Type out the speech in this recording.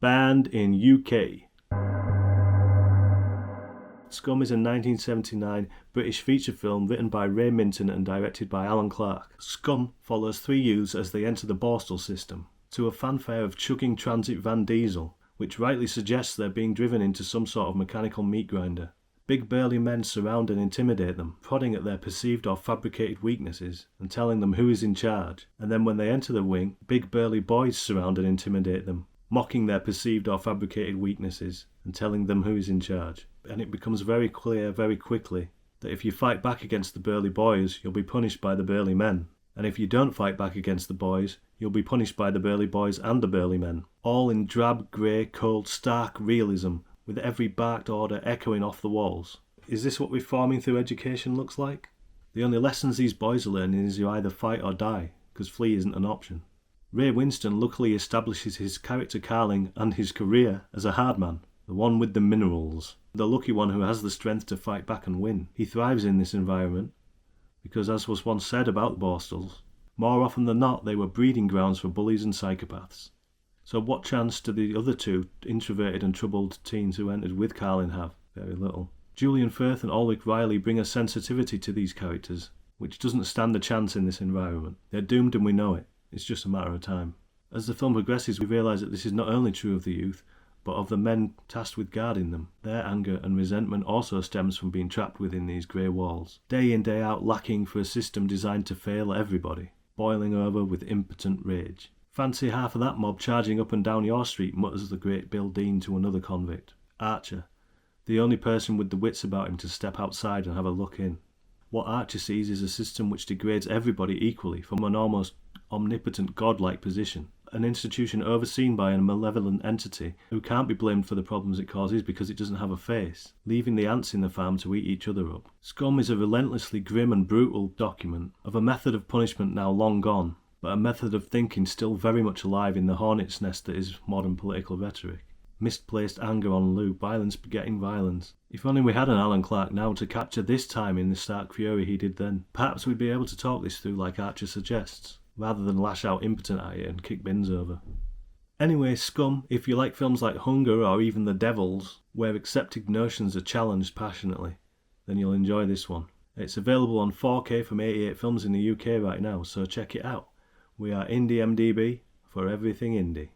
Banned in UK. Scum is a 1979 British feature film written by Ray Minton and directed by Alan Clarke. Scum follows three youths as they enter the Borstal system, to a fanfare of chugging transit van diesel, which rightly suggests they're being driven into some sort of mechanical meat grinder. Big burly men surround and intimidate them, prodding at their perceived or fabricated weaknesses and telling them who is in charge, and then when they enter the wing, big burly boys surround and intimidate them, mocking their perceived or fabricated weaknesses and telling them who is in charge. And it becomes very clear very quickly that if you fight back against the burly boys, you'll be punished by the burly men. And if you don't fight back against the boys, you'll be punished by the burly boys and the burly men. All in drab, grey, cold, stark realism, with every barked order echoing off the walls. Is this what reforming through education looks like? The only lessons these boys are learning is you either fight or die, because flee isn't an option. Ray Winstone luckily establishes his character Carlin and his career as a hard man, the one with the minerals, the lucky one who has the strength to fight back and win. He thrives in this environment, because as was once said about the Borstals, more often than not they were breeding grounds for bullies and psychopaths. So what chance do the other two introverted and troubled teens who entered with Carlin have? Very little. Julian Firth and Ulrich Riley bring a sensitivity to these characters, which doesn't stand a chance in this environment. They're doomed and we know it. It's just a matter of time. As the film progresses, we realise that this is not only true of the youth, but of the men tasked with guarding them. Their anger and resentment also stems from being trapped within these grey walls, day in day out lacking for a system designed to fail everybody, boiling over with impotent rage. Fancy half of that mob charging up and down your street, mutters the great Bill Dean to another convict, Archer, the only person with the wits about him to step outside and have a look in. What Archer sees is a system which degrades everybody equally from an almost omnipotent godlike position, an institution overseen by a malevolent entity who can't be blamed for the problems it causes because it doesn't have a face, leaving the ants in the farm to eat each other up. Scum is a relentlessly grim and brutal document of a method of punishment now long gone, but a method of thinking still very much alive in the hornet's nest that is modern political rhetoric. Misplaced anger on loop, violence begetting violence. If only we had an Alan Clarke now to capture this time in the stark fury he did then. Perhaps we'd be able to talk this through like Archer suggests, rather than lash out impotent at it and kick bins over. Anyway, Scum, if you like films like Hunger or even The Devils, where accepted notions are challenged passionately, then you'll enjoy this one. It's available on 4K from 88 Films in the UK right now, so check it out. We are IndieMDB for everything indie.